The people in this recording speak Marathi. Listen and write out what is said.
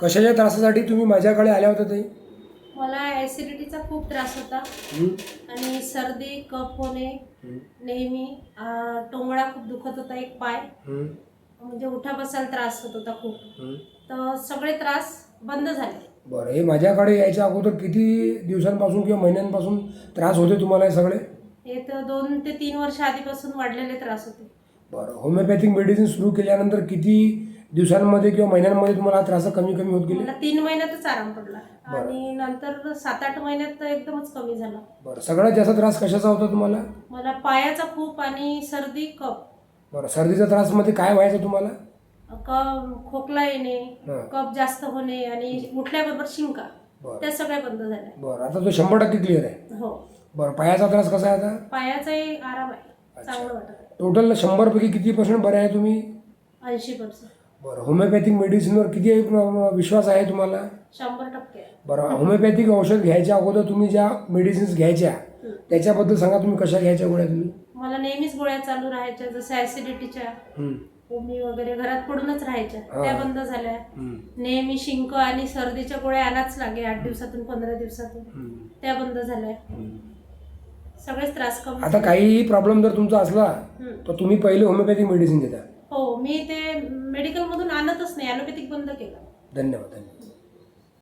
कशाच्या त्रासासाठी तुम्ही माझ्याकडे आल्या होत्या ताई? मला ॲसिडिटीचा खूप त्रास होता आणि सर्दी कफ होणे नेहमी टोंगळा खूप दुखत होता, एक पाय म्हणजे उठा बसायला त्रास होत होता खूप. तर सगळे त्रास बंद झाले. बरं, हे माझ्याकडे यायच्या अगोदर किती दिवसांपासून किंवा महिन्यांपासून त्रास होते तुम्हाला हे सगळे? हे तर 2 ते 3 वर्ष आधीपासून वाढलेले त्रास होते. बरं, होमिओपॅथिक मेडिसिन सुरू केल्यानंतर किती दिवसांमध्ये किंवा महिन्यांमध्ये तुम्हाला त्रास कमी कमी होत गेले? मला 3 महिन्यातच आराम पडला आणि नंतर 7-8 महिन्यात तर एकदमच कमी झाला. बरं, सगळ्यात जास्त त्रास कशाचा होता तुम्हाला? मला पायाचा खूप आणि सर्दी कफ. बरं, सर्दीचा त्रासमध्ये काय व्हायचं तुम्हाला? खोकला येणे, हां. कफ जास्त होणे आणि उठल्याबरोबर शिंका, बरं. त्या सगळ्या बंद झाल्या. बरं, आता तो 100% क्लिअर आहे. हो, बरं, पायाचा त्रास कसा आहे आता? पायाचाही आराम आहे, चांगलं वाटत आहे. टोटल 100 पैकी किती % बरे आहे तुम्ही? 80%. बरं, होमिओपॅथिक मेडिसिनवर किती विश्वास आहे तुम्हाला? 100% आहे. बरं, होमिओपॅथिक औषध घ्यायच्या अगोदर तुम्ही ज्या मेडिसिन्स घ्यायच्या त्याच्याबद्दल सांगा, तुम्ही कशा घ्यायच्या गोळ्या तुम्ही? मला नेहमीच गोळ्या चालू राहायच्या, जसं ॲसिडिटीच्या, ओमी वगैरे घरात पडूनच राहायच्या, त्या बंद झाल्या. नेहमी शिंक आणि सर्दीच्या गोळ्या आणाच लागे 8 दिवसातून 15 दिवसातून, त्या बंद झाल्या. सगळेच त्रास कमी. आता काहीही प्रॉब्लेम जर तुमचा असला तर तुम्ही पहिले होमिओपॅथिक मेडिसिन घेता? हो, मी ते मेडिकलमधून आणतच नाही, ॲलोपॅथिक बंद केलं. धन्यवाद.